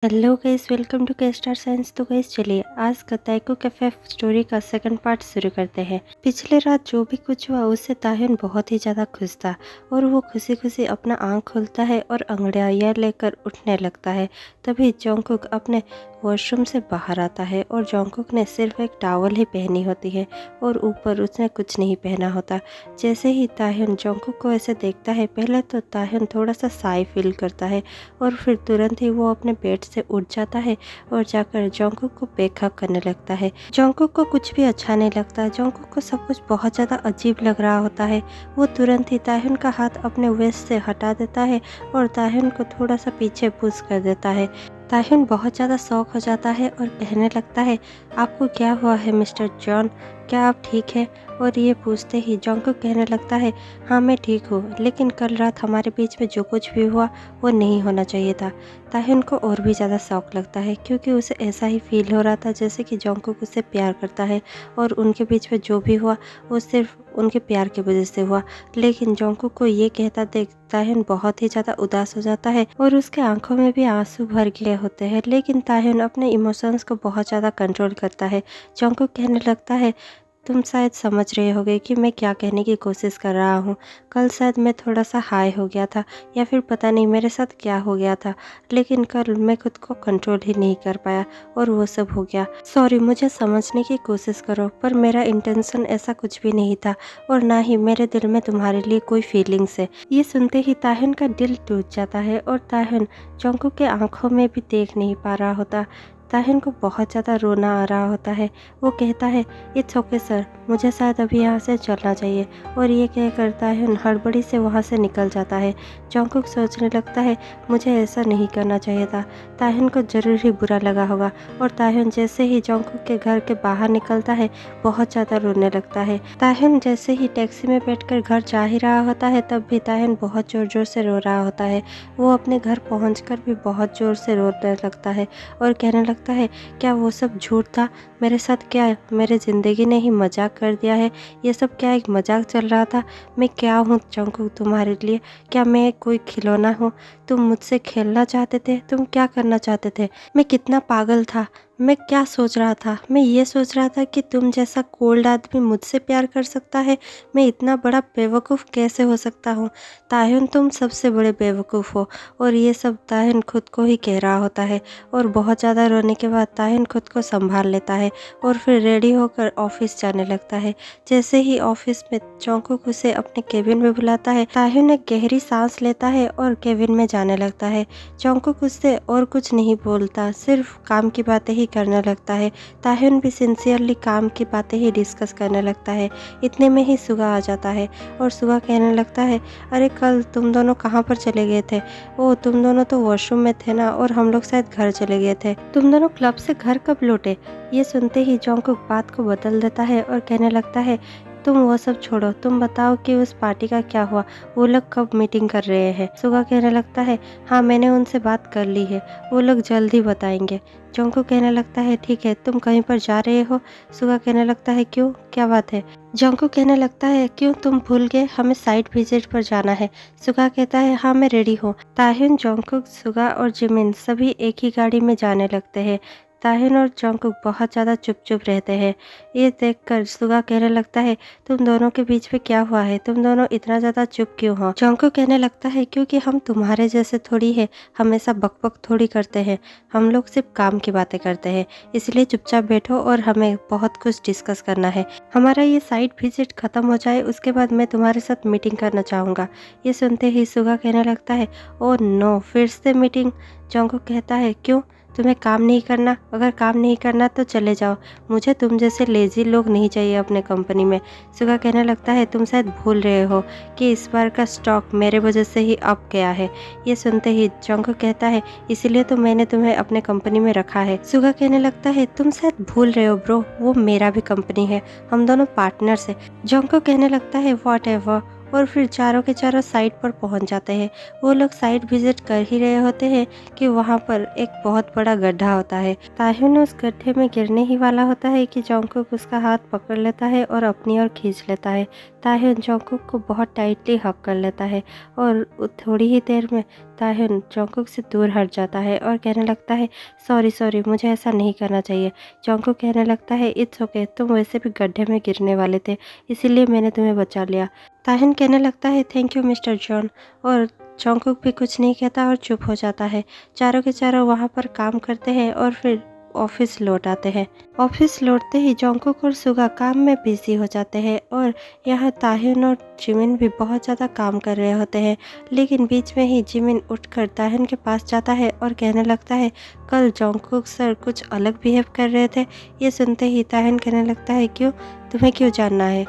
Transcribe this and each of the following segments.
Hello guys, welcome to के star signs. तो guys चलिए आज का ताइको कैफे स्टोरी का सेकंड पार्ट शुरू करते हैं। पिछले रात जो भी कुछ हुआ उससे ताहिन बहुत ही ज़्यादा खुश था और वो खुशी खुशी अपना आँख खोलता है और अंगड़ाइयाँ लेकर उठने लगता है। तभी जोंगकुक अपने वॉशरूम से बाहर आता है और जोंगकुक ने सिर्फ एक टॉवल ही पहनी होती है और ऊपर उसने कुछ नहीं पहना होता। जैसे ही ताहिन जोंगकुक को ऐसे देखता है, पहले तो ताहिन थोड़ा सा शाय फील करता है और फिर तुरंत ही वो अपने बेड से उठ जाता है और जाकर जोंगकुक को बेखब करने लगता है। जोंगकुक को कुछ भी अच्छा नहीं लगता। जोंगकुक को सब कुछ बहुत ज़्यादा अजीब लग रहा होता है। वो तुरंत ही ताहिन का हाथ अपने वेस्ट से हटा देता है और ताहिन को थोड़ा सा पीछे पुश कर देता है। ताहिन बहुत ज़्यादा शॉक हो जाता है और कहने लगता है, आपको क्या हुआ है मिस्टर जॉन, क्या आप ठीक हैं? और ये पूछते ही जोंगकुक कहने लगता है, हाँ मैं ठीक हूँ, लेकिन कल रात हमारे बीच में जो कुछ भी हुआ वो नहीं होना चाहिए था। ताहिन को और भी ज़्यादा शौक लगता है क्योंकि उसे ऐसा ही फील हो रहा था जैसे कि जोंगकुक उससे प्यार करता है और उनके बीच में जो भी हुआ वो सिर्फ उनके प्यार की वजह से हुआ। लेकिन जोंगकुक को ये कहता देख ताहिन बहुत ही ज़्यादा उदास हो जाता है और उसके आंखों में भी आंसू भर गए होते हैं। लेकिन ताहिन अपने इमोशंस को बहुत ज़्यादा कंट्रोल करता है। जोंगकुक कहने लगता है, तुम शायद समझ रहे होगे कि मैं क्या कहने की कोशिश कर रहा हूँ। कल शायद मैं थोड़ा सा हाई हो गया था या फिर पता नहीं मेरे साथ क्या हो गया था, लेकिन कल मैं खुद को कंट्रोल ही नहीं कर पाया और वो सब हो गया। सॉरी, मुझे समझने की कोशिश करो, पर मेरा इंटेंशन ऐसा कुछ भी नहीं था और ना ही मेरे दिल में तुम्हारे लिए कोई फीलिंग्स है। ये सुनते ही ताहिन का दिल टूट जाता है और ताहिन जोंगकुक के आंखों में भी देख नहीं पा रहा होता। ताहिन को बहुत ज़्यादा रोना आ रहा होता है। वो कहता है, इट्स ओके सर, मुझे शायद अभी यहाँ से चलना चाहिए। और ये कहकर ताहिन हड़बड़ी से वहाँ से निकल जाता है। जोंगकुक सोचने लगता है, मुझे ऐसा नहीं करना चाहिए था। ताहिन को ज़रूर ही बुरा लगा होगा और ताहिन जैसे ही जोंगकुक के घर के बाहर निकलता है बहुत ज़्यादा रोने लगता है। ताहिन जैसे ही टैक्सी में बैठकर घर जा ही रहा होता है तब भी ताहिन बहुत ज़ोर ज़ोर से रो रहा होता है। वो अपने घर पहुँच भी बहुत ज़ोर से रोने लगता है और कहने लगता है, क्या वो सब झूठ था? मेरे साथ क्या मेरे ज़िंदगी ने ही मजाक कर दिया है? ये सब क्या एक मजाक चल रहा था? मैं क्या हूँ जोंगकुक तुम्हारे लिए? क्या मैं कोई खिलौना हूँ? तुम मुझसे खेलना चाहते थे? तुम क्या करना चाहते थे? मैं कितना पागल था। मैं क्या सोच रहा था? मैं ये सोच रहा था कि तुम जैसा कोल्ड आदमी मुझसे प्यार कर सकता है। मैं इतना बड़ा बेवकूफ़ कैसे हो सकता हूँ? ताहिन तुम सबसे बड़े बेवकूफ़ हो। और ये सब ताहिन खुद को ही कह रहा होता है और बहुत ज़्यादा रोने के बाद ताहिन खुद को संभाल लेता है और फिर रेडी होकर ऑफिस जाने लगता है। जैसे ही ऑफिस में जोंगकुक उसे अपने केबिन में बुलाता है, ताहिन एक गहरी सांस लेता है और केबिन में जाने लगता है। जोंगकुक उससे और कुछ नहीं बोलता, सिर्फ काम की बातें ही करने लगता है। ताहिन भी सिंसियरली काम की बातें ही डिस्कस करने लगता है। इतने में ही सुगा आ जाता है और सुगा कहने लगता है, अरे कल तुम दोनों कहाँ पर चले गए थे? ओ तुम दोनों तो वॉशरूम में थे ना, और हम लोग शायद घर चले गए थे। तुम दोनों क्लब से घर कब लौटे? ये सुनते ही जोंगकुक बात को बदल देता है और कहने लगता है, तुम वो सब छोड़ो, तुम बताओ कि उस पार्टी का क्या हुआ? वो लोग कब मीटिंग कर रहे हैं? सुगा कहने लगता है, हाँ मैंने उनसे बात कर ली है, वो लोग जल्द ही बताएंगे। जोंगकुक कहने लगता है, ठीक है, तुम कहीं पर जा रहे हो? सुगा कहने लगता है, क्यों, क्या बात है? जोंगकुक कहने लगता है, क्यों तुम भूल गए, हमें साइट विजिट पर जाना है। सुगा कहता है, हाँ मैं रेडी हूँ। ताहिन, जोंगकुक, सुगा और जिमिन सभी एक ही गाड़ी में जाने लगते हैं। ताहिन और जोंगकुक बहुत ज़्यादा चुप चुप रहते हैं। ये देखकर सुगा कहने लगता है, तुम दोनों के बीच में क्या हुआ है? तुम दोनों इतना ज़्यादा चुप क्यों हो? जोंगकुक कहने लगता है, क्योंकि हम तुम्हारे जैसे थोड़ी है, हमेशा बकबक थोड़ी करते हैं, हम लोग सिर्फ काम की बातें करते हैं, इसलिए चुपचाप बैठो और हमें बहुत कुछ डिस्कस करना है। हमारा ये साइट विजिट खत्म हो जाए उसके बाद मैं तुम्हारे साथ मीटिंग करना चाहूँगा। ये सुनते ही सुगा कहने लगता है, ओ नो, फिर से मीटिंग? जोंगकुक कहता है, क्यों, तुम्हें काम नहीं करना? अगर काम नहीं करना तो चले जाओ, मुझे तुम जैसे लेजी लोग नहीं चाहिए अपने कंपनी में। सुगा कहने लगता है, तुम शायद भूल रहे हो कि इस बार का स्टॉक मेरे वजह से ही अप गया है। ये सुनते ही जोंगकुक कहता है, इसीलिए तो मैंने तुम्हें अपने कंपनी में रखा है। सुगा कहने लगता है, तुम शायद भूल रहे हो ब्रो, वो मेरा भी कंपनी है, हम दोनों पार्टनर्स हैं। जोंगकुक कहने लगता है, व्हाट एवर। और फिर चारों के चारों साइट पर पहुंच जाते हैं। वो लोग साइट विजिट कर ही रहे होते हैं कि वहाँ पर एक बहुत बड़ा गड्ढा होता है। ताहिन उस गड्ढे में गिरने ही वाला होता है कि जोंगकुक उसका हाथ पकड़ लेता है और अपनी ओर खींच लेता है। ताहिन जोंगकुक को बहुत टाइटली हक कर लेता है और थोड़ी ही देर में ताह्युन जोंगकुक से दूर हट जाता है और कहने लगता है सॉरी मुझे ऐसा नहीं करना चाहिए। जोंगकुक कहने लगता है इट्स ओके, तुम वैसे भी गड्ढे में गिरने वाले थे, इसीलिए मैंने तुम्हें बचा लिया। ताह्युन कहने लगता है थैंक यू मिस्टर जॉन, और जोंगकुक भी कुछ नहीं कहता और चुप हो जाता है। चारों के चारों वहाँ पर काम करते हैं और फिर ऑफिस लौट आते हैं। ऑफिस लौटते ही जोंगकुक और सुगा काम में बिजी हो जाते हैं और यहाँ ताह्युन और जिमिन भी बहुत ज़्यादा काम कर रहे होते हैं। लेकिन बीच में ही जिमिन उठकर ताह्युन के पास जाता है और कहने लगता है कल जोंगकुक सर कुछ अलग बिहेव कर रहे थे। ये सुनते ही ताह्युन कहने लगता है क्यों, तुम्हें क्यों जानना है?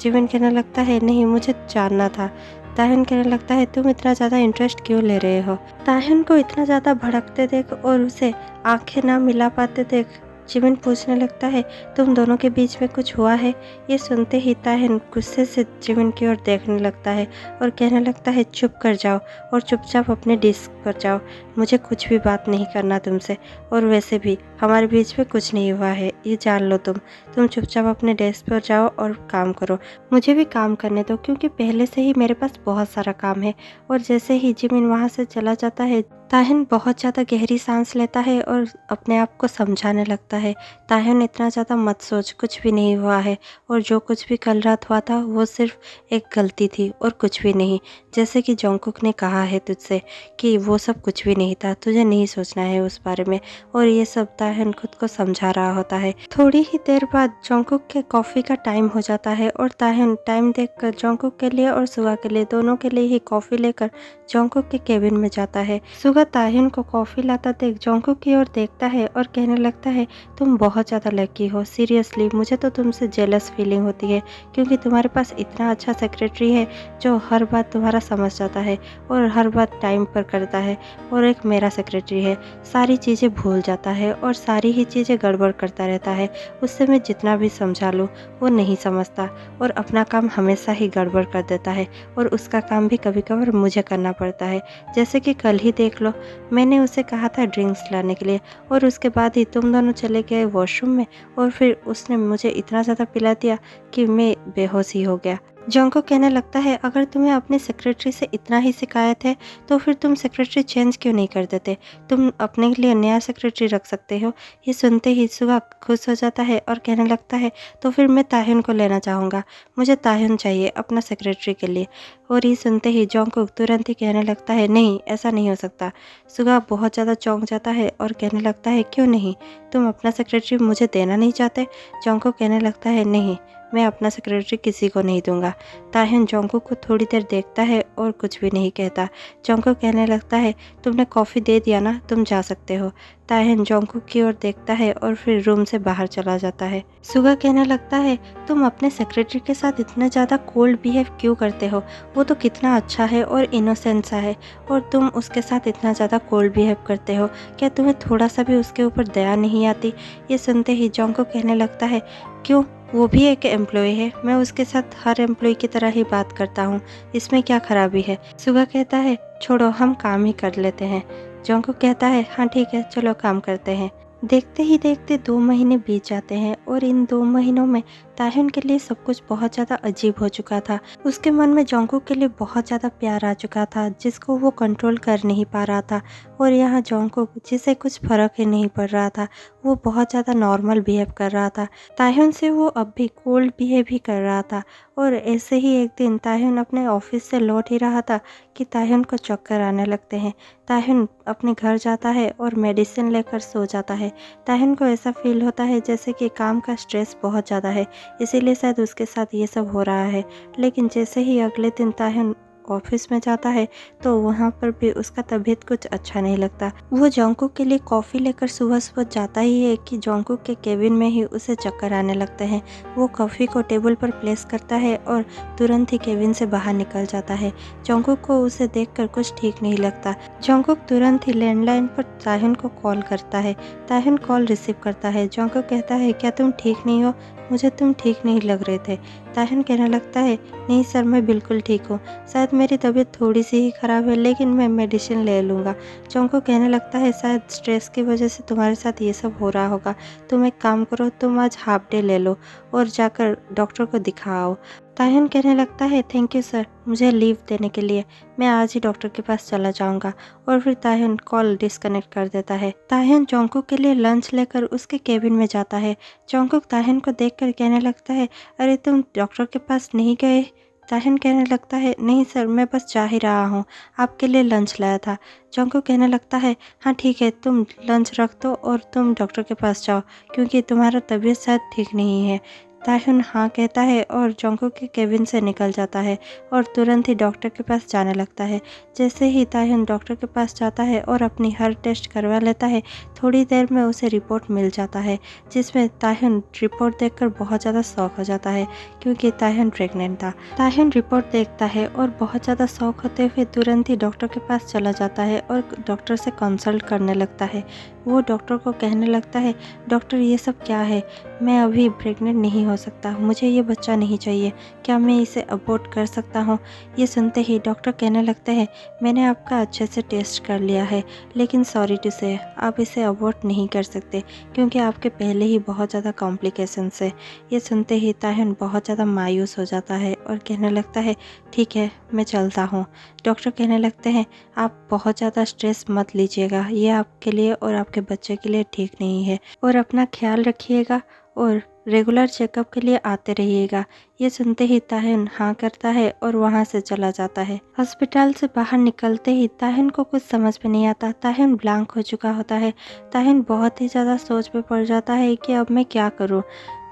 जिमिन कहने लगता है नहीं, मुझे जानना था। ताह्युन कहने लगता है तुम इतना ज़्यादा इंटरेस्ट क्यों ले रहे हो? ताह्युन को इतना ज़्यादा भड़कते देख और उसे आंखें ना मिला पाते देख जिमिन पूछने लगता है तुम दोनों के बीच में कुछ हुआ है? ये सुनते ही ताह्युन गुस्से से जिमिन की ओर देखने लगता है और कहने लगता है चुप कर जाओ और चुपचाप अपने डेस्क पर जाओ, मुझे कुछ भी बात नहीं करना तुमसे, और वैसे भी हमारे बीच में कुछ नहीं हुआ है, ये जान लो तुम चुपचाप अपने डेस्क पर जाओ और काम करो। मुझे भी काम करने दो क्योंकि पहले से ही मेरे पास बहुत सारा काम है। और जैसे ही जिमिन वहाँ से चला जाता है ताह्युन बहुत ज़्यादा गहरी सांस लेता है और अपने आप को समझाने लगता है ताह्युन इतना ज़्यादा मत सोच, कुछ भी नहीं हुआ है, और जो कुछ भी कल रात हुआ था वो सिर्फ एक गलती थी और कुछ भी नहीं। जैसे कि जोंगकुक ने कहा है तुझसे कि वो सब कुछ भी नहीं था, तुझे नहीं सोचना है उस बारे में। और ये सब ताह्युन खुद को समझा रहा होता है। थोड़ी ही देर बाद जोंगकुक के कॉफ़ी का टाइम हो जाता है और ताह्युन टाइम देखकर जोंगकुक के लिए और सुगा के लिए दोनों के लिए ही कॉफ़ी लेकर जोंगकुक के केबिन में जाता है। सुगा ताह्युन को कॉफ़ी लाता देख जोंगकुक की ओर देखता है और कहने लगता है तुम बहुत ज़्यादा लकी हो, सीरियसली मुझे तो तुमसे जेलस फीलिंग होती है क्योंकि तुम्हारे पास इतना अच्छा सेक्रेटरी है जो हर बात तुम्हारा समझ जाता है और हर बात टाइम पर करता है। और एक मेरा सेक्रेटरी है, सारी चीज़ें भूल जाता है और सारी ही चीज़ें गड़बड़ करता रहता है। उससे मैं जितना भी समझा लूँ वो नहीं समझता और अपना काम हमेशा ही गड़बड़ कर देता है और उसका काम भी कभी कभार मुझे करना पड़ता है। जैसे कि कल ही देख लो, मैंने उसे कहा था ड्रिंक्स लाने के लिए और उसके बाद ही तुम दोनों चले गए वॉशरूम में और फिर उसने मुझे इतना ज़्यादा पिला दिया कि मैं बेहोश ही हो गया। जोंगकुक कहने लगता है अगर तुम्हें अपने सेक्रेटरी से इतना ही शिकायत है तो फिर तुम सेक्रेटरी चेंज क्यों नहीं कर देते, तुम अपने लिए नया सेक्रेटरी रख सकते हो। ये सुनते ही सुगा खुश हो जाता है और कहने लगता है तो फिर मैं ताह्युन को लेना चाहूँगा, मुझे ताह्युन चाहिए अपना सेक्रेटरी के लिए। और ये सुनते ही जोंगकुक तुरंत ही कहने लगता है नहीं, ऐसा नहीं हो सकता। सुगा बहुत ज़्यादा चौंक जाता है और कहने लगता है क्यों नहीं, तुम अपना सेक्रेटरी मुझे देना नहीं चाहते? जोंगकुक कहने लगता है नहीं, मैं अपना सेक्रेटरी किसी को नहीं दूंगा। ताह्युन जोंगकुक को थोड़ी देर देखता है और कुछ भी नहीं कहता। जोंगकुक कहने लगता है तुमने कॉफ़ी दे दिया ना, तुम जा सकते हो। ताह्युन जोंगकुक की ओर देखता है और फिर रूम से बाहर चला जाता है। सुगा कहने लगता है तुम अपने सेक्रेटरी के साथ इतना ज़्यादा कोल्ड बिहेव क्यों करते हो, वो तो कितना अच्छा है और इनोसेंट सा है और तुम उसके साथ इतना ज़्यादा कोल्ड बिहेव करते हो, क्या तुम्हें थोड़ा सा भी उसके ऊपर दया नहीं आती? ये सुनते ही जोंगकुक कहने लगता है क्यों, वो भी एक एम्प्लॉय है, मैं उसके साथ हर एम्प्लॉय की तरह ही बात करता हूँ, इसमें क्या खराबी है? सुगा कहता है छोड़ो, हम काम ही कर लेते हैं। जोंगकुक कहता है हाँ ठीक है, चलो काम करते हैं। देखते ही देखते 2 महीने बीत जाते हैं और इन 2 महीनों में ताह्युन के लिए सब कुछ बहुत ज़्यादा अजीब हो चुका था। उसके मन में जोंगकुक के लिए बहुत ज़्यादा प्यार आ चुका था जिसको वो कंट्रोल कर नहीं पा रहा था। और यहाँ जोंगकुक जिसे कुछ फर्क ही नहीं पड़ रहा था, वो बहुत ज़्यादा नॉर्मल बिहेव कर रहा था। ताह्युन से वो अब भी कोल्ड बिहेव ही कर रहा था। और ऐसे ही एक दिन ताह्युन अपने ऑफिस से लौट ही रहा था कि ताह्युन को चक्कर आने लगते हैं। ताह्युन अपने घर जाता है और मेडिसिन लेकर सो जाता है। ताह्युन को ऐसा फील होता है जैसे कि काम का स्ट्रेस बहुत ज़्यादा है, इसीलिए शायद उसके साथ ये सब हो रहा है। लेकिन जैसे ही अगले दिन ताह्युन ऑफिस में जाता है तो वहाँ पर भी उसका तबीयत कुछ अच्छा नहीं लगता। वो जोंगकुक के लिए कॉफ़ी लेकर सुबह सुबह जाता ही है कि जोंगकुक के केबिन में ही उसे चक्कर आने लगते हैं। वो कॉफ़ी को टेबल पर प्लेस करता है और तुरंत ही केबिन से बाहर निकल जाता है। जोंगकुक को उसे देखकर कुछ ठीक नहीं लगता। जोंगकुक तुरंत ही लैंडलाइन पर ताह्युन को कॉल करता है। ताह्युन कॉल रिसीव करता है। जोंगकुक कहता है क्या तुम ठीक नहीं हो, मुझे तुम ठीक नहीं लग रहे थे। ताह्युन कहने लगता है नहीं सर, मैं बिल्कुल ठीक हूँ, शायद मेरी तबीयत थोड़ी सी ही ख़राब है लेकिन मैं मेडिसिन ले लूँगा। जोंगकुक कहने लगता है शायद स्ट्रेस की वजह से तुम्हारे साथ ये सब हो रहा होगा, तुम एक काम करो, तुम आज हाफ डे ले लो और जाकर डॉक्टर को दिखाओ। ताह्युन कहने लगता है थैंक यू सर मुझे लीव देने के लिए, मैं आज ही डॉक्टर के पास चला जाऊंगा। और फिर ताह्युन कॉल डिस्कनेक्ट कर देता है। ताह्युन जोंगकुक के लिए लंच लेकर उसके केबिन में जाता है। जोंगकुक ताह्युन को देखकर कहने लगता है अरे तुम डॉक्टर के पास नहीं गए? ताह्युन कहने लगता है नहीं सर मैं बस जा ही रहा हूँ, आपके लिए लंच लाया था। जोंगकुक कहने लगता है हाँ ठीक है तुम लंच रख दो और तुम डॉक्टर के पास जाओ क्योंकि तुम्हारा तबीयत शायद ठीक नहीं है। ताह्युन हाँ कहता है और जोंगकुक के केबिन से निकल जाता है और तुरंत ही डॉक्टर के पास जाने लगता है। जैसे ही ताह्युन डॉक्टर के पास जाता है और अपनी हर टेस्ट करवा लेता है, थोड़ी देर में उसे रिपोर्ट मिल जाता है जिसमें ताह्युन रिपोर्ट देखकर बहुत ज़्यादा शॉक हो जाता है क्योंकि ताह्युन प्रेग्नेंट था। ताह्युन रिपोर्ट देखता है और बहुत ज़्यादा शॉक होते हुए तुरंत ही डॉक्टर के पास चला जाता है और डॉक्टर से कंसल्ट करने लगता है। वो डॉक्टर को कहने लगता है डॉक्टर ये सब क्या है, मैं अभी प्रेग्नेंट नहीं हो सकता, मुझे ये बच्चा नहीं चाहिए, क्या मैं इसे अबॉर्ट कर सकता हूँ? ये सुनते ही डॉक्टर कहने लगते हैं मैंने आपका अच्छे से टेस्ट कर लिया है लेकिन सॉरी टू से आप इसे अबॉर्ट नहीं कर सकते क्योंकि आपके पहले ही बहुत ज़्यादा कॉम्प्लिकेशंस है। ये सुनते ही ताह्युन बहुत ज़्यादा मायूस हो जाता है और कहने लगता है ठीक है मैं चलता हूँ। डॉक्टर कहने लगते हैं आप बहुत ज़्यादा स्ट्रेस मत लीजिएगा, ये आपके लिए और आपके बच्चे के लिए ठीक नहीं है और अपना ख्याल रखिएगा और रेगुलर चेकअप के लिए आते रहिएगा। ये सुनते ही ताह्युन हाँ करता है और वहाँ से चला जाता है। अस्पताल से बाहर निकलते ही ताह्युन को कुछ समझ में नहीं आता। ताह्युन ब्लैंक हो चुका होता है। ताह्युन बहुत ही ज़्यादा सोच में पड़ जाता है कि अब मैं क्या करूँ।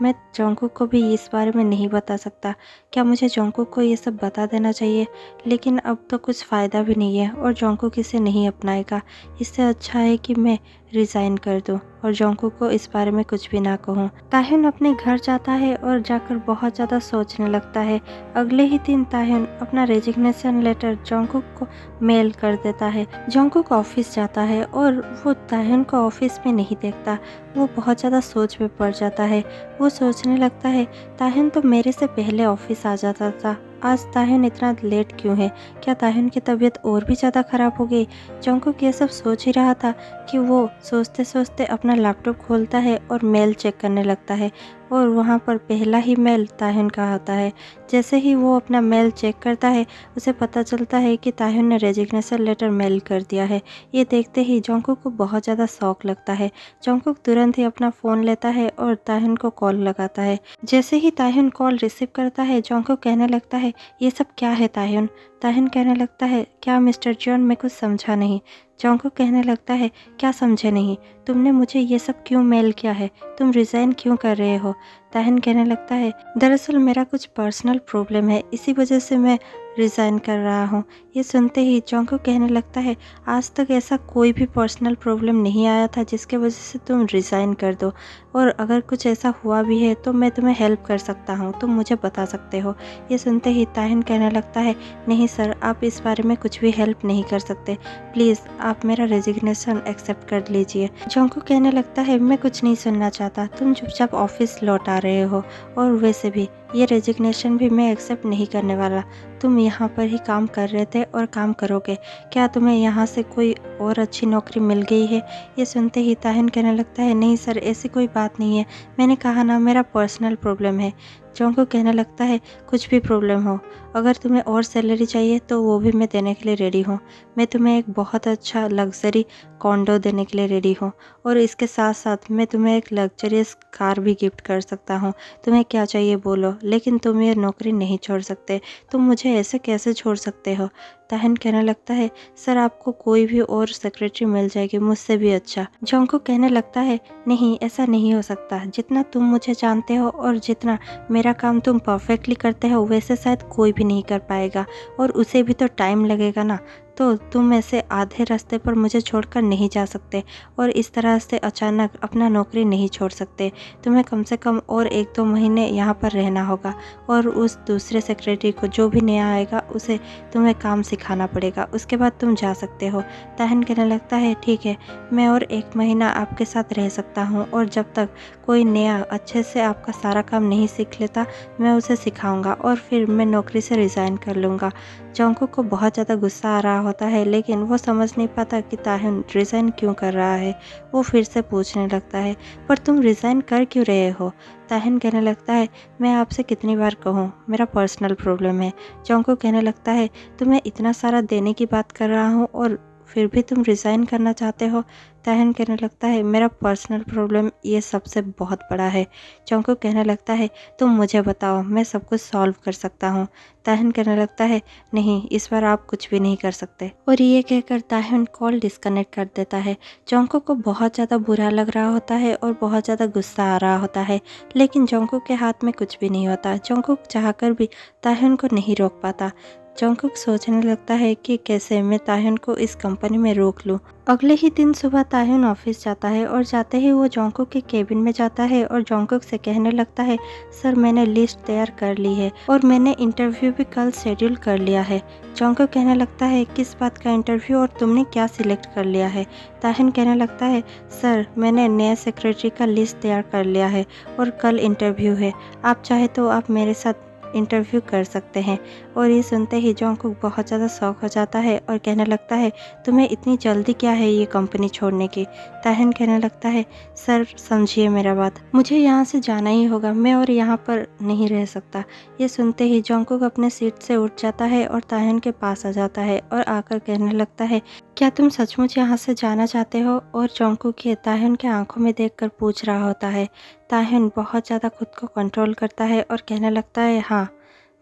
मैं जोंगकुक को भी इस बारे में नहीं बता सकता। क्या मुझे जोंगकुक को ये सब बता देना चाहिए? लेकिन अब तो कुछ फ़ायदा भी नहीं है और जोंगकुक इसे नहीं अपनाएगा। इससे अच्छा है कि मैं रिज़ाइन कर दूं और जोंगकुक को इस बारे में कुछ भी ना कहूं। ताह्युन अपने घर जाता है और जाकर बहुत ज़्यादा सोचने लगता है। अगले ही दिन ताह्युन अपना रेजिग्नेशन लेटर जोंगकुक को मेल कर देता है। जोंगकुक ऑफिस जाता है और वो ताह्युन को ऑफिस में नहीं देखता। वो बहुत ज़्यादा सोच में पड़ जाता है। वो सोचने लगता है ताह्युन तो मेरे से पहले ऑफिस आ जाता था, आज ताह्युन इतना लेट क्यों है? क्या ताह्युन की तबीयत और भी ज़्यादा ख़राब हो गई? जोंगकुक ये सब सोच ही रहा था कि वो सोचते सोचते अपना लैपटॉप खोलता है और मेल चेक करने लगता है और वहाँ पर पहला ही मेल ताह्युन का आता है। जैसे ही वो अपना मेल चेक करता है उसे पता चलता है कि ताह्युन ने रेजिग्नेशन लेटर मेल कर दिया है। ये देखते ही जोंगकुक को बहुत ज़्यादा शौक लगता है। जोंगकुक तुरंत ही अपना फ़ोन लेता है और ताह्युन को कॉल लगाता है। जैसे ही ताह्युन कॉल रिसीव करता है जोंगकुक कहने लगता है ये सब क्या है ताह्युन? ताह्युन कहने लगता है क्या मिस्टर जॉन मैं कुछ समझा नहीं। जोंगकुक कहने लगता है क्या समझे नहीं? तुमने मुझे ये सब क्यों मेल किया है? तुम रिज़ाइन क्यों कर रहे हो? ताह्युन कहने लगता है दरअसल मेरा कुछ पर्सनल प्रॉब्लम है, इसी वजह से मैं रिज़ाइन कर रहा हूँ। ये सुनते ही जोंगकुक कहने लगता है आज तक ऐसा कोई भी पर्सनल प्रॉब्लम नहीं आया था जिसके वजह से तुम रिज़ाइन कर दो, और अगर कुछ ऐसा हुआ भी है तो मैं तुम्हें हेल्प कर सकता हूँ, तुम मुझे बता सकते हो। ये सुनते ही ताह्युन कहने लगता है नहीं सर आप इस बारे में कुछ भी हेल्प नहीं कर सकते, प्लीज़ आप मेरा रेजिग्नेशन एक्सेप्ट कर लीजिए। जोंगकुक कहने लगता है मैं कुछ नहीं सुनना चाहता, तुम चुपचाप ऑफिस लौट आ रहे हो और वैसे भी ये रेजिग्नेशन भी मैं एक्सेप्ट नहीं करने वाला। तुम यहाँ पर ही काम कर रहे थे और काम करोगे, क्या तुम्हें यहाँ से कोई और अच्छी नौकरी मिल गई है? ये सुनते ही ताह्युन कहने लगता है नहीं सर ऐसी कोई बात नहीं है, मैंने कहा ना मेरा पर्सनल प्रॉब्लम है। जोंगकुक कहने लगता है कुछ भी प्रॉब्लम हो, अगर तुम्हें और सैलरी चाहिए तो वो भी मैं देने के लिए रेडी हूँ। मैं तुम्हें एक बहुत अच्छा लग्जरी कॉन्डो देने के लिए रेडी हूँ और इसके साथ साथ मैं तुम्हें एक लग्जरियस कार भी गिफ्ट कर सकता हूँ। तुम्हें क्या चाहिए बोलो, लेकिन तुम ये नौकरी नहीं छोड़ सकते। तुम मुझे ऐसे कैसे छोड़ सकते हो? ताह्युन कहने लगता है सर आपको कोई भी और सेक्रेटरी मिल जाएगी मुझसे भी अच्छा। जोंगकुक कहने लगता है नहीं ऐसा नहीं हो सकता, जितना तुम मुझे जानते हो और जितना मेरा काम तुम परफेक्टली करते हो वैसे शायद कोई भी नहीं कर पाएगा, और उसे भी तो टाइम लगेगा ना, तो तुम ऐसे आधे रास्ते पर मुझे छोड़कर नहीं जा सकते और इस तरह से अचानक अपना नौकरी नहीं छोड़ सकते। तुम्हें कम से कम और 1-2 महीने यहाँ पर रहना होगा और उस दूसरे सेक्रेटरी को जो भी नया आएगा उसे तुम्हें काम सिखाना पड़ेगा, उसके बाद तुम जा सकते हो। ताह्युन कहने लगता है ठीक है मैं और 1 महीना आपके साथ रह सकता हूँ और जब तक कोई नया अच्छे से आपका सारा काम नहीं सीख लेता मैं उसे सिखाऊंगा और फिर मैं नौकरी से रिज़ाइन कर लूँगा। जोंगकुक को बहुत ज़्यादा गुस्सा आ रहा होता है, लेकिन वो समझ नहीं पाता कि ताहिन रिज़ाइन क्यों कर रहा है। वो फिर से पूछने लगता है, पर तुम रिज़ाइन कर क्यों रहे हो? ताहिन कहने लगता है, मैं आपसे कितनी बार कहूँ, मेरा पर्सनल प्रॉब्लम है। जंगकुक कहने लगता है, तुम्हें इतना सारा देने की बात कर रहा हूँ और फिर भी तुम रिज़ाइन करना चाहते हो। ताहिन कहने लगता है, मेरा पर्सनल प्रॉब्लम ये सबसे बहुत बड़ा है। जंगकुक कहने लगता है, तुम मुझे बताओ, मैं सब कुछ सॉल्व कर सकता हूँ। ताहिन कहने लगता है, नहीं, इस बार आप कुछ भी नहीं कर सकते। और ये कहकर ताहिन कॉल डिस्कनेक्ट कर देता है। जंगकुक को बहुत ज़्यादा बुरा लग रहा होता है और बहुत ज़्यादा गुस्सा आ रहा होता है, लेकिन जंगकुक के हाथ में कुछ भी नहीं होता। जंगकुक चाहकर भी ताहिन को नहीं रोक पाता। जंगकुक सोचने लगता है कि कैसे मैं ताहिन को इस कंपनी में रोक लूं। अगले ही दिन सुबह ताहिन ऑफिस जाता है और जाते ही वो जंगकुक के केबिन में जाता है और जंगकुक से कहने लगता है, सर मैंने लिस्ट तैयार कर ली है और मैंने इंटरव्यू भी कल शेड्यूल कर लिया है। जंगकुक कहने लगता है, किस बात का इंटरव्यू और तुमने क्या सिलेक्ट कर लिया है? ताहिन कहने लगता है, सर मैंने नए सेक्रेटरी का लिस्ट तैयार कर लिया है और कल इंटरव्यू है। आप चाहे तो आप मेरे साथ इंटरव्यू कर सकते हैं। और ये सुनते ही जंगकुक बहुत ज़्यादा शॉक हो जाता है और कहने लगता है, तुम्हें इतनी जल्दी क्या है ये कंपनी छोड़ने की? ताहिन कहने लगता है, सर समझिए मेरा बात, मुझे यहाँ से जाना ही होगा, मैं और यहाँ पर नहीं रह सकता। ये सुनते ही जंगकुक अपने सीट से उठ जाता है और ताहिन के पास आ जाता है और आकर कहने लगता है, क्या तुम सचमुच यहाँ से जाना चाहते हो? और जंगकुक ये ताहिन के आंखों में देखकर पूछ रहा होता है। ताहिन बहुत ज़्यादा खुद को कंट्रोल करता है और कहने लगता है, हाँ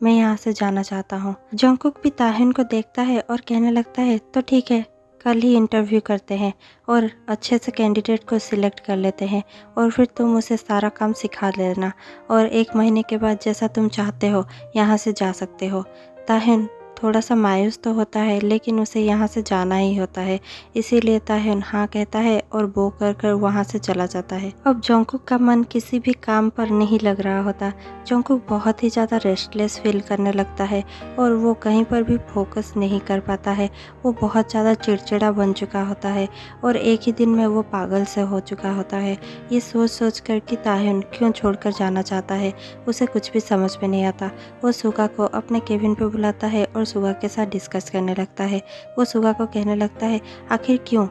मैं यहाँ से जाना चाहता हूँ। जंगकुक भी ताहिन को देखता है और कहने लगता है, तो ठीक है, कल ही इंटरव्यू करते हैं और अच्छे से कैंडिडेट को सिलेक्ट कर लेते हैं और फिर तुम उसे सारा काम सिखा देना और 1 महीने के बाद जैसा तुम चाहते हो यहाँ से जा सकते हो। ताहिन थोड़ा सा मायूस तो होता है, लेकिन उसे यहाँ से जाना ही होता है, इसीलिए ताहिन हाँ कहता है और बो कर कर वहाँ से चला जाता है। अब जंगकुक का मन किसी भी काम पर नहीं लग रहा होता। जंगकुक बहुत ही ज़्यादा रेस्टलेस फील करने लगता है और वो कहीं पर भी फोकस नहीं कर पाता है। वो बहुत ज़्यादा चिड़चिड़ा बन चुका होता है और एक ही दिन में वो पागल से हो चुका होता है। ये सोच सोच कर कि ताहिन क्यों छोड़कर जाना चाहता है, उसे कुछ भी समझ में नहीं आता। वो सुगा को अपने केबिन पे बुलाता है और सुगा के साथ डिस्कस करने लगता है। वो सुगा को कहने लगता है, आखिर क्यों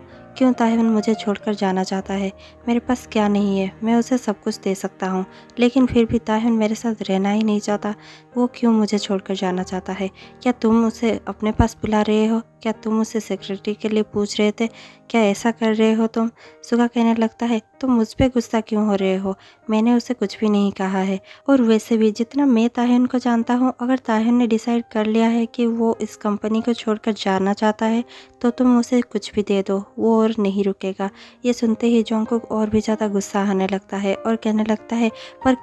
ताहिन मुझे छोड़कर जाना चाहता है? मेरे पास क्या नहीं है, मैं उसे सब कुछ दे सकता हूँ, लेकिन फिर भी ताहिन मेरे साथ रहना ही नहीं चाहता। वो क्यों मुझे छोड़कर जाना चाहता है? क्या तुम उसे अपने पास बुला रहे हो? क्या तुम उसे सेक्रेटरी के लिए पूछ रहे थे? क्या ऐसा कर रहे हो तुम? सुगा कहने लगता है, तुम मुझ पे गुस्सा क्यों हो रहे हो? मैंने उसे कुछ भी नहीं कहा है। और वैसे भी जितना मैं ताहिन को जानता हूँ, अगर ताहिन ने डिसाइड कर लिया है कि वो इस कंपनी को छोड़कर जाना चाहता है, तो तुम उसे कुछ भी दे दो, वो और नहीं रुकेगा। ये सुनते ही जंगकुक और भी ज़्यादा गुस्सा आने लगता है और कहने लगता है, पर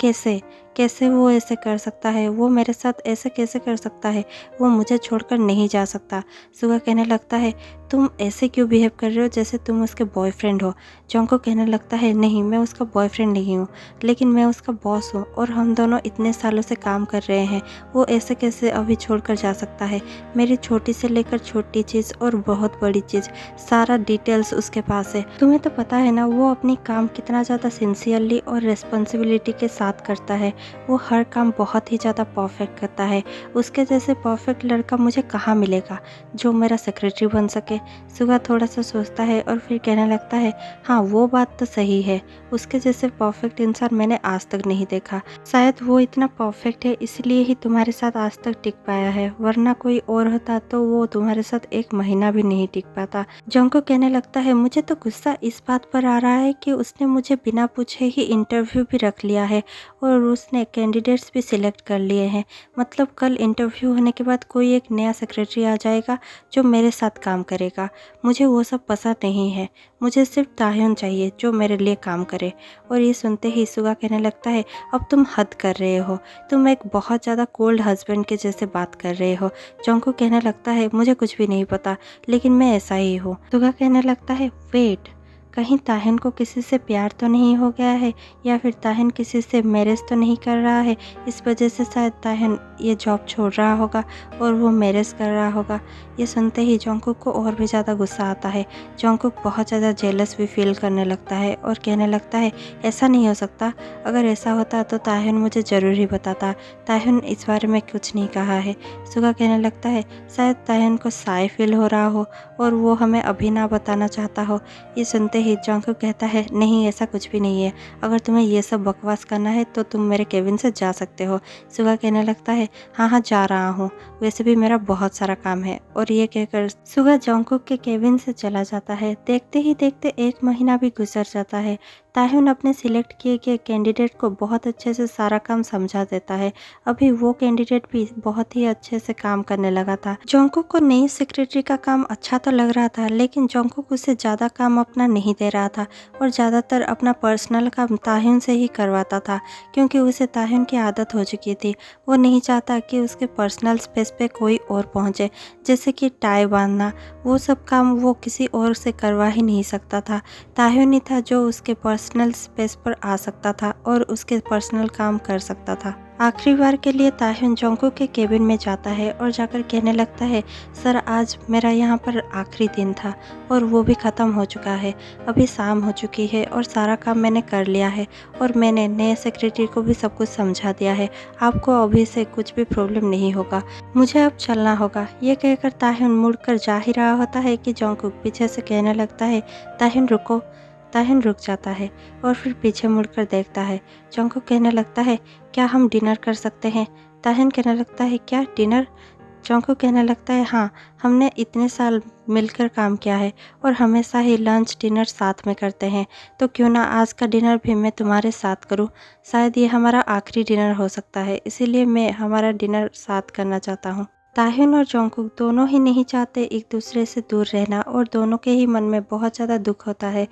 कैसे वो ऐसे कर सकता है? वो मेरे साथ ऐसे कैसे कर सकता है? वो मुझे छोड़कर नहीं जा सकता। सुगा कहने लगता है, तुम ऐसे क्यों बिहेव कर रहे हो जैसे तुम उसके बॉयफ्रेंड हो? जंगकुक कहने लगता है, नहीं, मैं उसका बॉयफ्रेंड नहीं हूँ, लेकिन मैं उसका बॉस हूँ और हम दोनों इतने सालों से काम कर रहे हैं। वो ऐसे कैसे अभी छोड़कर जा सकता है? मेरी छोटी से लेकर छोटी चीज़ और बहुत बड़ी चीज़, सारा डिटेल्स उसके पास है। तुम्हें तो पता है ना, वो अपनी काम कितना ज़्यादा सिंसियरली और रिस्पॉन्सिबिलिटी के साथ करता है। वो हर काम बहुत ही ज़्यादा परफेक्ट करता है। उसके जैसे परफेक्ट लड़का मुझे कहाँ मिलेगा जो मेरा सेक्रेटरी बन सके? सुगा थोड़ा सा सोचता है और फिर कहने लगता है, हाँ वो बात तो सही है, उसके जैसे परफेक्ट इंसान मैंने आज तक नहीं देखा। शायद वो इतना परफेक्ट है इसलिए ही तुम्हारे साथ आज तक टिक पाया है, वरना कोई और होता तो वो तुम्हारे साथ 1 महीना भी नहीं टिक पाता। जंगकुक कहने लगता है, मुझे तो गुस्सा इस बात पर आ रहा है कि उसने मुझे बिना पूछे ही इंटरव्यू भी रख लिया है और उसने कैंडिडेट्स भी सिलेक्ट कर लिए हैं। मतलब कल इंटरव्यू होने के बाद कोई एक नया सेक्रेटरी आ जाएगा जो मेरे साथ काम करेगा। मुझे वो सब पसंद नहीं है, मुझे सिर्फ ताहिन चाहिए जो मेरे लिए काम करे। और ये सुनते ही सुगा कहने लगता है, अब तुम हद कर रहे हो, तुम एक बहुत ज़्यादा कोल्ड हस्बैंड के जैसे बात कर रहे हो। जंगकुक कहने लगता है, मुझे कुछ भी नहीं पता, लेकिन मैं ऐसा ही हूँ। सुगा कहने लगता है, वेट, कहीं ताहिन को किसी से प्यार तो नहीं हो गया है, या फिर ताहिन किसी से मैरिज तो नहीं कर रहा है। इस वजह से शायद ताहिन ये जॉब छोड़ रहा होगा और वो मैरिज कर रहा होगा। ये सुनते ही जोंगकुक को और भी ज़्यादा गुस्सा आता है। जोंगकुक बहुत ज़्यादा जेलस भी फील करने लगता है और कहने लगता है ऐसा नहीं हो सकता, अगर ऐसा होता तो ताहिन मुझे ज़रूर ही बताता। ताहिन इस बारे में कुछ नहीं कहा है। सुगा कहने लगता है शायद ताहिन को शाय फील हो रहा हो और वो हमें अभी ना बताना चाहता हो। ये सुनते ही जोंगकुक कहता है नहीं, ऐसा कुछ भी नहीं है, अगर तुम्हें ये सब बकवास करना है तो तुम मेरे केबिन से जा सकते हो। सुगा कहने लगता है हाँ हाँ जा रहा हूँ, वैसे भी मेरा बहुत सारा काम है। और ये कहकर सुगा जोंगकुक के केबिन से चला जाता है। देखते ही देखते 1 महीना भी गुजर जाता है। ताह्युन अपने सिलेक्ट किए गए कैंडिडेट को बहुत अच्छे से सारा काम समझा देता है। अभी वो कैंडिडेट भी बहुत ही अच्छे से काम करने लगा था। जोंगकुक को नई सेक्रेटरी का काम अच्छा तो लग रहा था, लेकिन जोंगकुक उसे ज़्यादा काम अपना नहीं दे रहा था और ज़्यादातर अपना पर्सनल काम ताह्युन से ही करवाता था, क्योंकि उसे ताह्युन की आदत हो चुकी थी। वो नहीं चाहता कि उसके पर्सनल स्पेस पे कोई और पहुँचे, जैसे कि टाई बांधना, वो सब काम वो किसी और से करवा ही नहीं सकता था। ताह्युन ही था जो उसके पर्सनल स्पेस पर आ सकता था और उसके पर्सनल काम कर सकता था। आखिरी बार के लिए ताह्युन जोंगकुक के केबिन में जाता है और जाकर कहने लगता है सर, आज मेरा यहाँ पर आखिरी दिन था और वो भी ख़त्म हो चुका है। अभी शाम हो चुकी है और सारा काम मैंने कर लिया है और मैंने नए सेक्रेटरी को भी सब कुछ समझा दिया है। आपको अभी से कुछ भी प्रॉब्लम नहीं होगा, मुझे अब चलना होगा। ये कहकर ताह्युन मुड़कर जा ही रहा होता है कि जोंगकुक पीछे से कहने लगता है ताह्युन रुको। ताह्युन रुक जाता है और फिर पीछे मुड़कर देखता है। जोंगकुक कहने लगता है क्या हम डिनर कर सकते हैं? ताह्युन कहने लगता है क्या डिनर? जोंगकुक कहने लगता है हाँ, हमने इतने साल मिलकर काम किया है और हमेशा ही लंच डिनर साथ में करते हैं, तो क्यों ना आज का डिनर भी मैं तुम्हारे साथ करूं। शायद ये हमारा आखिरी डिनर हो सकता है, इसीलिए मैं हमारा डिनर साथ करना चाहता हूँ। ताह्युन और जोंगकुक दोनों ही नहीं चाहते एक दूसरे से दूर रहना और दोनों के ही मन में बहुत ज़्यादा दुख होता है,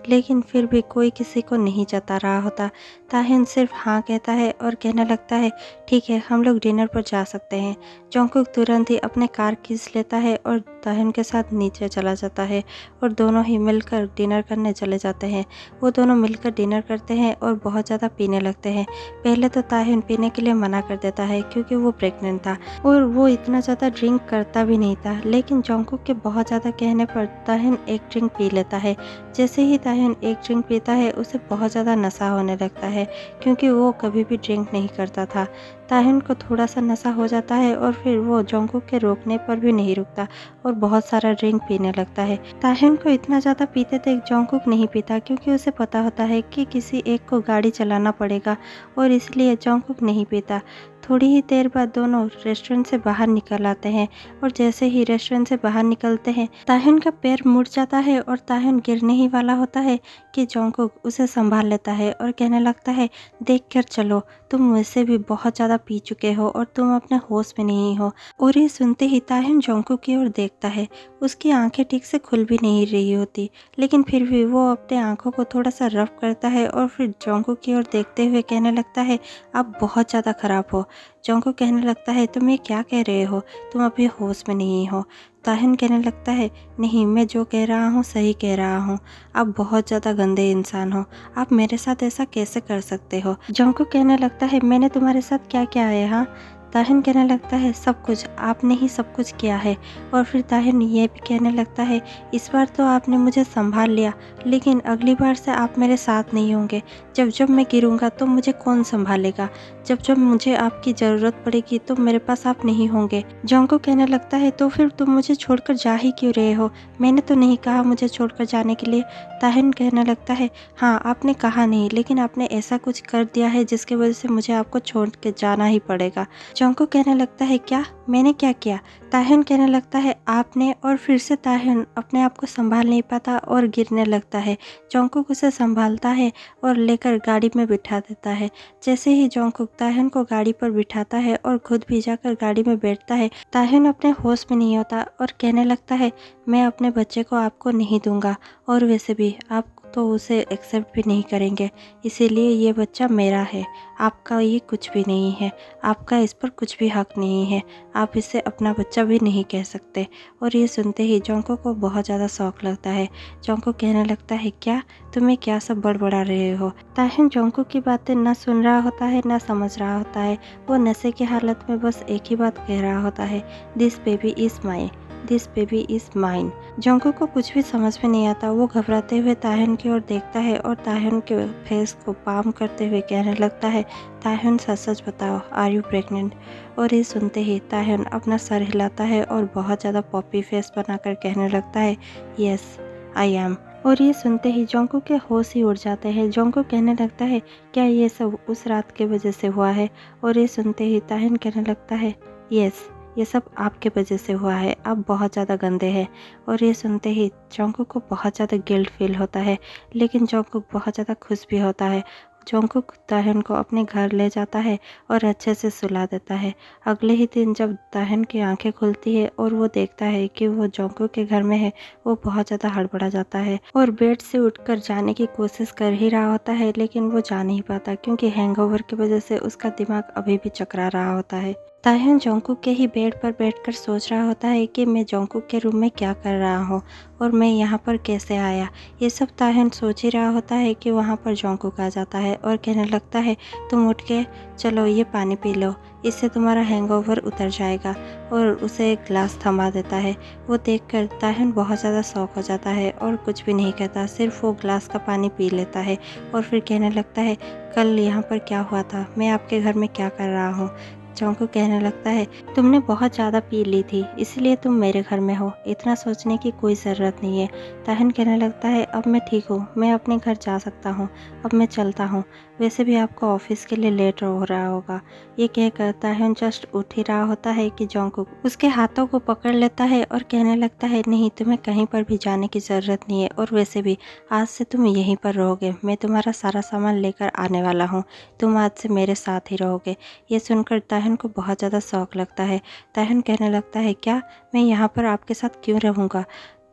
लेकिन फिर भी कोई किसी को नहीं जता रहा होता। ताह्युन सिर्फ हाँ कहता है और कहने लगता है ठीक है, हम लोग डिनर पर जा सकते हैं। जोंगकुक तुरंत ही अपने कार कीज लेता है और ताह्युन के साथ नीचे चला जाता है और दोनों ही मिलकर डिनर करने चले जाते हैं। वो दोनों मिलकर डिनर करते हैं और बहुत ज़्यादा पीने लगते हैं। पहले तो ताह्युन पीने के लिए मना कर देता है क्योंकि वो प्रेग्नेंट था और वो इतना ज़्यादा ड्रिंक करता भी नहीं था, लेकिन जोंगकुक के बहुत ज़्यादा कहने पर ताह्युन एक ड्रिंक पी लेता है। जैसे ही ताह्युन एक ड्रिंक पीता है उसे बहुत ज़्यादा नशा होने लगता है, क्योंकि वो कभी भी ड्रिंक नहीं करता था। ताह्युन को थोड़ा सा नशा हो जाता है और फिर वो जोंगकुक के रोकने पर भी नहीं रुकता और बहुत सारा ड्रिंक पीने लगता है। ताह्युन को इतना ज़्यादा पीते देख जोंगकुक नहीं पीता, क्योंकि उसे पता होता है कि किसी एक को गाड़ी चलाना पड़ेगा और इसलिए जोंगकुक नहीं पीता। थोड़ी ही देर बाद दोनों रेस्टोरेंट से बाहर निकल आते हैं और जैसे ही रेस्टोरेंट से बाहर निकलते हैं ताह्युन का पैर मुड़ जाता है और ताह्युन गिरने ही वाला होता है कि जोंगकुक उसे संभाल लेता है और कहने लगता है देख कर चलो, तुम वैसे भी बहुत ज़्यादा पी चुके हो और तुम अपने होश में नहीं हो। और ये सुनते ही ताह्युन जोंगकुक की ओर देखता है। उसकी आंखें ठीक से खुल भी नहीं रही होती, लेकिन फिर भी वो अपने आंखों को थोड़ा सा रफ करता है और फिर जोंगकुक की ओर देखते हुए कहने लगता है आप बहुत ज़्यादा खराब हो। जोंगकुक कहने लगता है तुम ये क्या कह रहे हो, तुम अभी होश में नहीं हो। ताह्युन कहने लगता है नहीं, मैं जो कह रहा हूँ सही कह रहा हूँ, आप बहुत ज़्यादा गंदे इंसान हो, आप मेरे साथ ऐसा कैसे कर सकते हो। जोंगकुक कहने लगता है मैंने तुम्हारे साथ क्या किया है हाँ? ताह्युन कहने लगता है सब कुछ, आपने ही सब कुछ किया है। और फिर ताह्युन ये भी कहने लगता है इस बार तो आपने मुझे संभाल लिया, लेकिन अगली बार से आप मेरे साथ नहीं होंगे। जब जब मैं गिरूंगा तो मुझे कौन संभालेगा, जब जब मुझे आपकी ज़रूरत पड़ेगी तो मेरे पास आप नहीं होंगे। जोंगकुक कहने लगता है तो फिर तुम मुझे छोड़कर जा ही क्यों रहे हो, मैंने तो नहीं कहा मुझे छोड़कर जाने के लिए। ताह्युन कहने लगता है हाँ, आपने कहा नहीं, लेकिन आपने ऐसा कुछ कर दिया है जिसकी वजह से मुझे आपको छोड़ के जाना ही पड़ेगा। जोंगकुक कहने लगता है क्या, मैंने क्या किया? ताह्युन कहने लगता है आपने, और फिर से ताह्युन अपने आप को संभाल नहीं पाता और गिरने लगता है। जोंगकुक उसे संभालता है और लेकर गाड़ी में बिठा देता है। जैसे ही जोंगकुक ताह्युन को गाड़ी पर बिठाता है और खुद भी जाकर गाड़ी में बैठता है, ताह्युन अपने होश में नहीं होता और कहने लगता है मैं अपने बच्चे को आपको नहीं दूंगा, और वैसे भी आप तो उसे एक्सेप्ट भी नहीं करेंगे। इसीलिए ये बच्चा मेरा है, आपका ये कुछ भी नहीं है, आपका इस पर कुछ भी हक नहीं है, आप इसे अपना बच्चा भी नहीं कह सकते। और ये सुनते ही जोंको को बहुत ज़्यादा शौक लगता है। जोंको कहने लगता है, क्या तुम्हें क्या सब बड़बड़ा रहे हो। ताहिन जोंको की बातें न सुन रहा होता है न समझ रहा होता है। वो नशे की हालत में बस एक ही बात कह रहा होता है, this baby is mine, this baby is mine. जोंको को कुछ भी समझ में नहीं आता। वो घबराते हुए ताहिन की ओर देखता है और ताहिन के फेस को पाम करते हुए कहने लगता है, ताहिन सच सच बताओ, आर यू प्रेग्नेंट। और ये सुनते ही ताहिन अपना सर हिलाता है और बहुत ज़्यादा पॉपी फेस बनाकर कहने लगता है, यस आई एम। और ये सुनते ही जोंको के होश ही उड़ जाते हैं। जोंको कहने लगता है, क्या ये सब उस रात के वजह से हुआ है। और ये सुनते ही ताहिन कहने लगता है, यस ये सब आपके वजह से हुआ है, आप बहुत ज़्यादा गंदे हैं। और ये सुनते ही जोंको को बहुत ज़्यादा गिल्ट फील होता है, लेकिन जोंको बहुत ज़्यादा खुश भी होता है। जोंको ताहिन को अपने घर ले जाता है और अच्छे से सुला देता है। अगले ही दिन जब ताहिन की आंखें खुलती है और वो देखता है कि वो जोंको के घर में है, वो बहुत ज़्यादा हड़बड़ा जाता है और बेड से उठकर जाने की कोशिश कर ही रहा होता है, लेकिन वो जा नहीं पाता क्योंकि हैंगओवर की वजह से उसका दिमाग अभी भी चकरा रहा होता है। ताहिन जोंको के ही बेड पर बैठकर सोच रहा होता है कि मैं जोंको के रूम में क्या कर रहा हूँ और मैं यहाँ पर कैसे आया। ये सब ताहिन सोच ही रहा होता है कि वहाँ पर जोंको आ जाता है और कहने लगता है, तुम उठ के चलो ये पानी पी लो, इससे तुम्हारा हैंगओवर उतर जाएगा। और उसे एक गिलास थमा देता है। वो देखकर ताहिन बहुत ज़्यादा शॉक हो जाता है और कुछ भी नहीं कहता, सिर्फ वो गिलास का पानी पी लेता है और फिर कहने लगता है, कल यहाँ पर क्या हुआ था, मैं आपके घर में क्या कर रहा हूँ। जोंको कहने लगता है, तुमने बहुत ज़्यादा पी ली थी इसलिए तुम मेरे घर में हो, इतना सोचने की कोई ज़रूरत नहीं है। ताहिन कहने लगता है, अब मैं ठीक हूँ, मैं अपने घर जा सकता हूँ, अब मैं चलता हूँ, वैसे भी आपको ऑफिस के लिए लेट हो रहा होगा। ये कहकर ताहिन जस्ट उठ ही रहा होता है कि जोंको उसके हाथों को पकड़ लेता है और कहने लगता है, नहीं तुम्हें कहीं पर भी जाने की ज़रूरत नहीं है और वैसे भी आज से तुम यहीं पर रहोगे, मैं तुम्हारा सारा सामान लेकर आने वाला हूँ, तुम आज से मेरे साथ ही रहोगे। ये सुनकर ताहिन को बहुत ज़्यादा शौक लगता है। ताहिन कहने लगता है, क्या मैं यहाँ पर आपके साथ क्यों रहूँगा।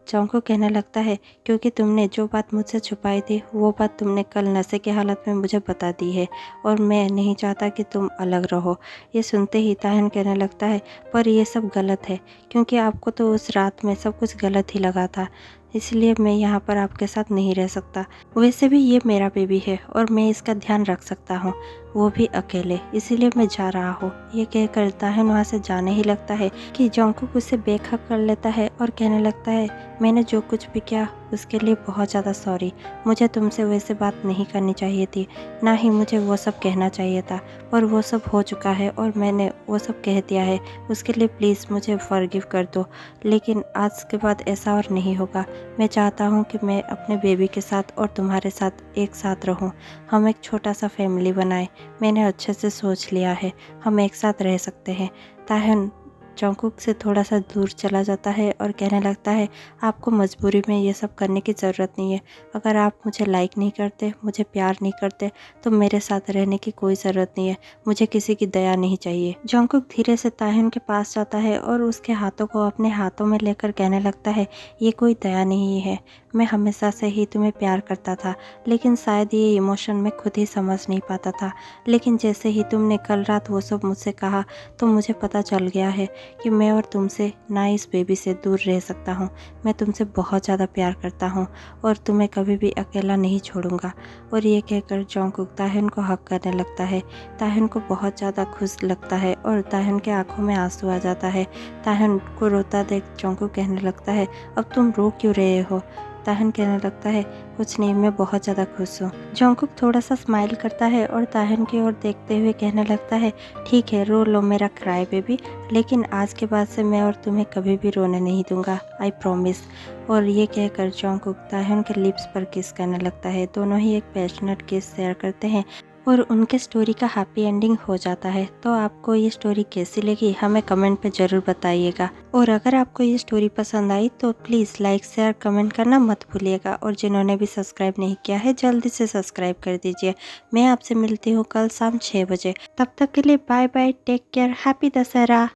जोंको कहने लगता है, क्योंकि तुमने जो बात मुझसे छुपाई थी वो बात तुमने कल नशे की हालत में मुझे बता दी है और मैं नहीं चाहता कि तुम अलग रहो। ये सुनते ही ताहिन कहने लगता है, पर ये सब गलत है क्योंकि आपको तो उस रात में सब कुछ गलत ही लगा था, इसलिए मैं यहाँ पर आपके साथ नहीं रह सकता। वैसे भी ये मेरा बेबी है और मैं इसका ध्यान रख सकता हूँ, वो भी अकेले, इसीलिए मैं जा रहा हूँ। ये कहकर ताहिन वहाँ से जाने ही लगता है कि जोंको उसे बेखबर कर लेता है और कहने लगता है, मैंने जो कुछ भी किया उसके लिए बहुत ज़्यादा सॉरी, मुझे तुमसे वैसे बात नहीं करनी चाहिए थी, ना ही मुझे वो सब कहना चाहिए था, पर वो सब हो चुका है और मैंने वो सब कह दिया है, उसके लिए प्लीज़ मुझे फॉरगिव कर दो। लेकिन आज के बाद ऐसा और नहीं होगा। मैं चाहता हूँ कि मैं अपने बेबी के साथ और तुम्हारे साथ एक साथ रहूँ, हम एक छोटा सा फैमिली बनाएं। मैंने अच्छे से सोच लिया है, हम एक साथ रह सकते हैं। ताहिन जोंको से थोड़ा सा दूर चला जाता है और कहने लगता है, आपको मजबूरी में ये सब करने की ज़रूरत नहीं है। अगर आप मुझे लाइक नहीं करते, मुझे प्यार नहीं करते, तो मेरे साथ रहने की कोई ज़रूरत नहीं है, मुझे किसी की दया नहीं चाहिए। जोंको धीरे से ताहिन के पास जाता है और उसके हाथों को अपने हाथों में लेकर कहने लगता है, ये कोई दया नहीं है, मैं हमेशा से ही तुम्हें प्यार करता था, लेकिन शायद ये इमोशन मैं खुद ही समझ नहीं पाता था। लेकिन जैसे ही तुमने कल रात वो सब मुझसे कहा तो मुझे पता चल गया है कि मैं और तुमसे ना इस बेबी से दूर रह सकता हूँ। मैं तुमसे बहुत ज़्यादा प्यार करता हूँ और तुम्हें कभी भी अकेला नहीं छोड़ूंगा। और ये कहकर जोंको ताहिन को हक करने लगता है। ताहिन को बहुत ज़्यादा खुश लगता है और ताहिन के आंखों में आंसू आ जाता है। ताहिन को रोता देख जोंको कहने लगता है, अब तुम रो क्यों रहे हो। ताहिन कहने लगता है, कुछ नहीं, मैं बहुत ज़्यादा खुश हूँ। जोंकुक थोड़ा सा स्माइल करता है और ताहिन की ओर देखते हुए कहने लगता है, ठीक है रो लो मेरा क्राई बेबी, लेकिन आज के बाद से मैं और तुम्हें कभी भी रोने नहीं दूंगा, आई प्रॉमिस। और ये कहकर जोंकुक ताहिन के लिप्स पर किस करने लगता है। दोनों ही एक पैशनेट किस शेयर करते हैं और उनके स्टोरी का हैप्पी एंडिंग हो जाता है। तो आपको ये स्टोरी कैसी लगी हमें कमेंट पे ज़रूर बताइएगा। और अगर आपको ये स्टोरी पसंद आई तो प्लीज़ लाइक शेयर कमेंट करना मत भूलिएगा। और जिन्होंने भी सब्सक्राइब नहीं किया है जल्दी से सब्सक्राइब कर दीजिए। मैं आपसे मिलती हूँ कल शाम 6 बजे। तब तक के लिए bye bye, take care, happy Dussehra.